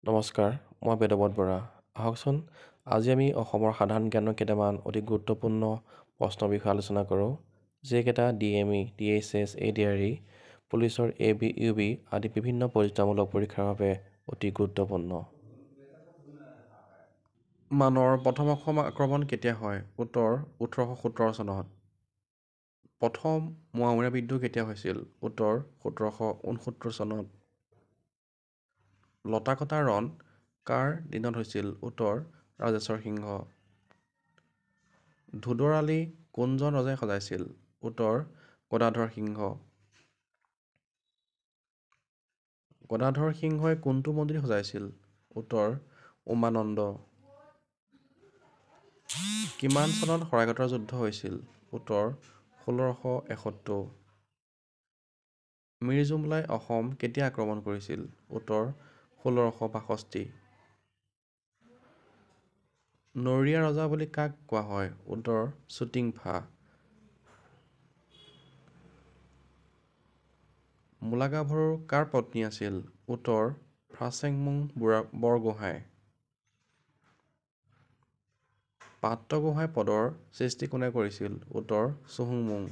নমস্কাৰ, মই বেদৱত বৰা। আহকচোন আজি আমি অসমৰ সাধাৰণ জ্ঞানৰ কেইটামান অতি গুৰুত্বপূৰ্ণ প্ৰশ্নৰ বিষয়ে আলোচনা কৰোঁ, যিকেইটা DME, DSS, ADRE, পুলিচৰ AB, UB আদি বিভিন্ন পৰীক্ষামূলক পৰীক্ষাৰ বাবে অতি গুৰুত্বপূৰ্ণ। মানৰ প্ৰথম অসম আক্ৰমণ কেতিয়া হয়? উত্তৰ 1817 চনত। প্ৰথম মোৱামৰীয়া বিদ্ৰোহ কেতিয়া হৈছিল? উত্তৰ 1769 চনত। লতাকটা ৰণ কাৰ দিনত হৈছিল? উত্তৰ ৰাজেশ্বৰ সিংহ। ধোদৰ আলি কোনজন ৰজাই সজাইছিল? উত্তৰ গদাধৰ সিংহ। গদাধৰ সিংহই কোনটো মন্দিৰ সজাইছিল? উত্তৰ উমানন্দ। কিমান চনত শৰাইঘাটৰ যুদ্ধ হৈছিল? উত্তৰ 1671। মীৰ জুমলাই অসম কেতিয়া আক্ৰমণ কৰিছিল? উত্তৰ 1662। নৰীয়া ৰজা বুলি কাক কোৱা হয়? উত্তৰ চুটিংফা। মূলাগাভৰু কাৰ পত্নী আছিল? উত্তৰ ফ্ৰাছেংমুং বৰগোহাঁই। পাট্টগোহাঁই পদৰ সৃষ্টি কোনে কৰিছিল? উত্তৰ চুহুংমুং।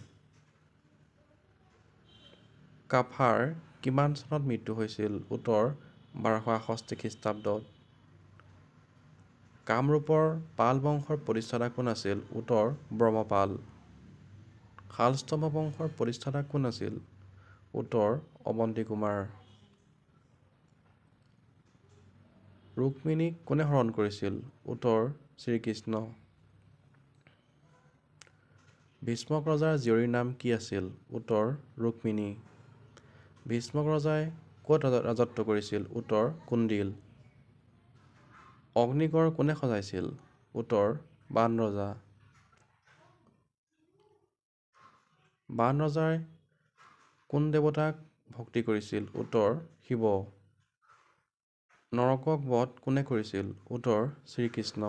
কাফাৰ কিমান চনত মৃত্যু হৈছিল? উত্তৰ 1261 খ্ৰীষ্টাব্দত। কামৰূপৰ পাল বংশৰ প্ৰতিষ্ঠাতা কোন আছিল? উত্তৰ ব্ৰহ্মপাল। শালস্তম্ভ বংশৰ প্ৰতিষ্ঠাতা কোন আছিল? উত্তৰ অৱন্তী কুমাৰ। ৰুক্মিণীক কোনে হৰণ কৰিছিল? উত্তৰ শ্ৰীকৃষ্ণ। ভীষ্মক ৰজাৰ জীয়ৰীৰ নাম কি আছিল? উত্তৰ ৰুক্মিণী। ভীষ্মক ৰজাই ক'ত ৰাজত্ব কৰিছিল? উত্তৰ কুন্দিল। অগ্নিগড় কোনে সজাইছিল? উত্তৰ বাণ ৰজা। বাণ ৰজাই কোন দেৱতাক ভক্তি কৰিছিল? উত্তৰ শিৱ। নৰকক বধ কোনে কৰিছিল? উত্তৰ শ্ৰীকৃষ্ণ।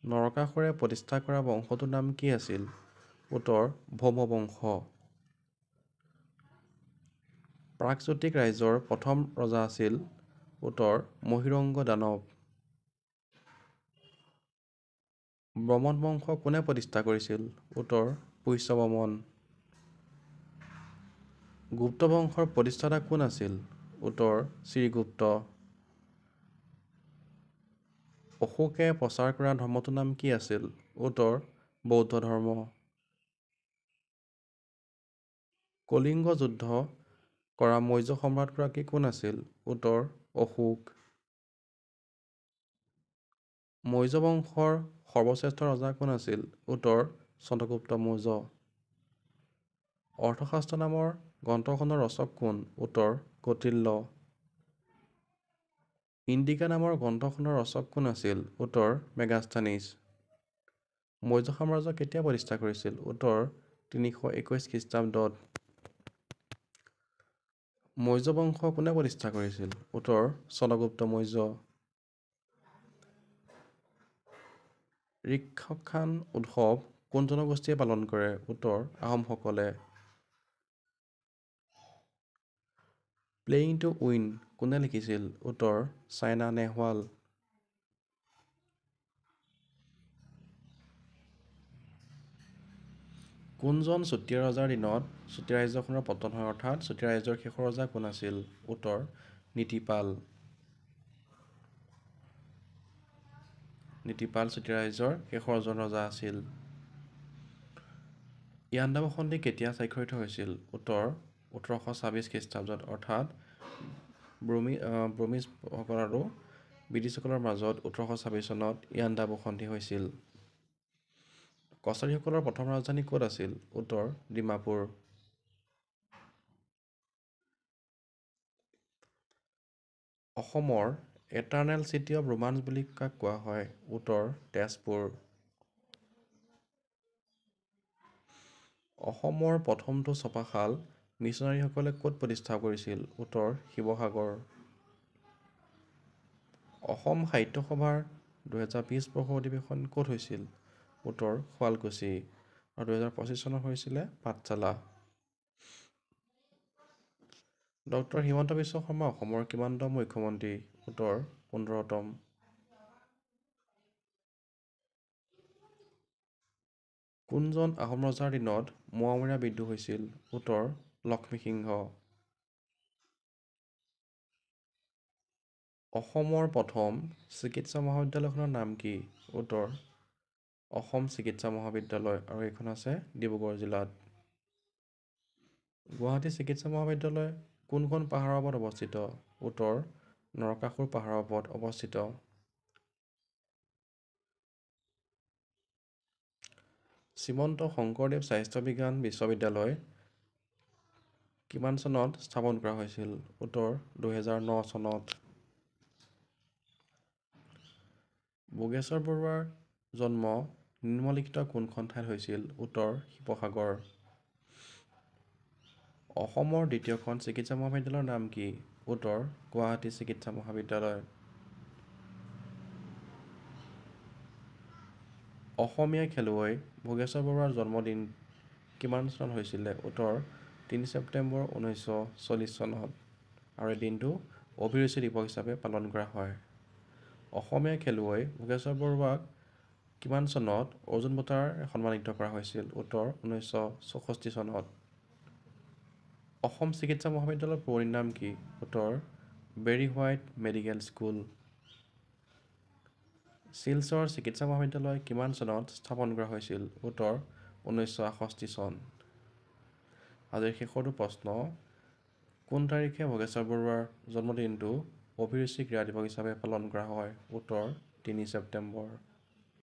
নৰকাসুৰে প্ৰতিষ্ঠা কৰা বংশটোৰ নাম কি আছিল? উত্তৰ ভৌম বংশ। প্ৰাগজ্যোতিষ ৰাজ্যৰ প্ৰথম ৰজা আছিল? উত্তৰ মহীৰংগ দানৱ। ব্ৰমণ বংশ কোনে প্ৰতিষ্ঠা কৰিছিল? উত্তৰ পুষ্যবৰ্মন। গুপ্ত বংশৰ প্ৰতিষ্ঠাতা কোন আছিল? উত্তৰ শ্ৰীগুপ্ত। অশোকে প্ৰচাৰ কৰা ধৰ্মটোৰ নাম কি আছিল? উত্তৰ বৌদ্ধ ধৰ্ম। কলিংগ যুদ্ধ কৰা মৌৰ্য সম্ৰাটগৰাকী কোন আছিল? উত্তৰ অশোক। মৌৰ্য বংশৰ সৰ্বশ্ৰেষ্ঠ ৰজা কোন আছিল? উত্তৰ চন্দ্ৰগুপ্ত মৌৰ্য। অৰ্থশাস্ত্ৰ নামৰ গ্ৰন্থখনৰ ৰচক কোন? উত্তৰ কৌটিল্য। ইণ্ডিকা নামৰ গ্ৰন্থখনৰ ৰচক কোন আছিল? উত্তৰ মেগাস্থানিছ। মৌৰ্য সাম্ৰাজ্য কেতিয়া প্ৰতিষ্ঠা কৰিছিল? উত্তৰ 321 খ্ৰীষ্টাব্দত। মৌৰ্য বংশ কোনে প্ৰতিষ্ঠা কৰিছিল? উত্তৰ চন্দ্ৰগুপ্ত মৌৰ্য। ঋক্ষান উৎসৱ কোন জনগোষ্ঠীয়ে পালন কৰে? উত্তৰ আহোমসকলে। প্লেয়িং টু উইন কোনে লিখিছিল? উত্তৰ চাইনা নেহৱাল। কোনজন চুতীয়া ৰজাৰ দিনত চুতীয়া ৰাজ্যখনৰ পতন হয়, অৰ্থাৎ চুতীয়া ৰাজ্যৰ শেষৰ ৰজা কোন আছিল? উত্তৰ নীতিপাল। নীতিপাল চুতীয়া ৰাজ্যৰ শেষৰজন ৰজা আছিল। ইয়াণ্ডাবু সন্ধি কেতিয়া স্বাক্ষৰিত হৈছিল? উত্তৰ 1826 খ্ৰীষ্টাব্দত, অৰ্থাৎ ব্ৰহ্মিছসকল আৰু ব্ৰিটিছসকলৰ মাজত 1826 চনত ইয়াণ্ডাবু সন্ধি হৈছিল। কছাৰীসকলৰ প্ৰথম ৰাজধানী ক'ত আছিল? উত্তৰ ডিমাপুৰ। অসমৰ এটাৰনেল চিটি অৱ ৰোমাঞ্চ বুলি কাক কোৱা হয়? উত্তৰ তেজপুৰ। অসমৰ প্ৰথমটো ছপাশাল মিছনাৰীসকলে ক'ত প্ৰতিষ্ঠা কৰিছিল? উত্তৰ শিৱসাগৰ। অসম সাহিত্য সভাৰ 2020 বৰ্ষৰ অধিৱেশন ক'ত হৈছিল? উত্তৰ শুৱালকুছি। আৰু 2025 চনত হৈছিলে পাঠশালা। ডক্টৰ হিমন্ত বিশ্ব শৰ্মা অসমৰ কিমানতম মুখ্যমন্ত্ৰী? উত্তৰ 15তম। কোনজন আহোম ৰজাৰ দিনত মোৱামৰীয়া বিদ্ৰোহ হৈছিল? উত্তৰ লক্ষ্মীসিংহ। অসমৰ প্ৰথম চিকিৎসা মহাবিদ্যালয়খনৰ নাম কি? উত্তৰ অসম চিকিৎসা মহাবিদ্যালয়, আৰু এইখন আছে ডিব্ৰুগড় জিলাত। গুৱাহাটী চিকিৎসা মহাবিদ্যালয় কোনখন পাহাৰৰ ওপৰত অৱস্থিত? উত্তৰ নৰকাসুৰ পাহাৰৰ ওপৰত অৱস্থিত। শ্ৰীমন্ত শংকৰদেৱ স্বাস্থ্য বিজ্ঞান বিশ্ববিদ্যালয় কিমান চনত স্থাপন কৰা হৈছিল? উত্তৰ 2009 চনত। ভোগেশ্বৰ বৰুৱাৰ জন্ম নিম্নলিখিত কোনখন ঠাইত হৈছিল? উত্তৰ শিৱসাগৰ। অসমৰ দ্বিতীয়খন চিকিৎসা মহাবিদ্যালয়ৰ নাম কি? উত্তৰ গুৱাহাটী চিকিৎসা মহাবিদ্যালয়। অসমীয়া খেলুৱৈ ভোগেশ্বৰ বৰুৱাৰ জন্মদিন কিমান চনত হৈছিলে? উত্তৰ 3 ছেপ্টেম্বৰ 1940 চনত, আৰু এই দিনটো অভিৰুচি দিৱস হিচাপে পালন কৰা হয়। অসমীয়া খেলুৱৈ ভোগেশ্বৰ বৰুৱাক কিমান চনত অৰ্জুন বঁটাৰে সন্মানিত কৰা হৈছিল? উত্তৰ 1964 চনত। অসম চিকিৎসা মহাবিদ্যালয়ৰ পুৰণি নাম কি? উত্তৰ Barry white medical school. Silchar চিকিৎসা মহাবিদ্যালয় কিমান চনত স্থাপন কৰা হৈছিল? উত্তৰ 1968 চন। আজিৰ শেষৰটো প্ৰশ্ন, কোন তাৰিখে ভোগেশ্বৰ বৰুৱাৰ জন্মদিনটো অভিৰুচি ক্ৰীড়া দিৱস হিচাপে পালন কৰা হয়? উত্তৰ 3 ছেপ্টেম্বৰ।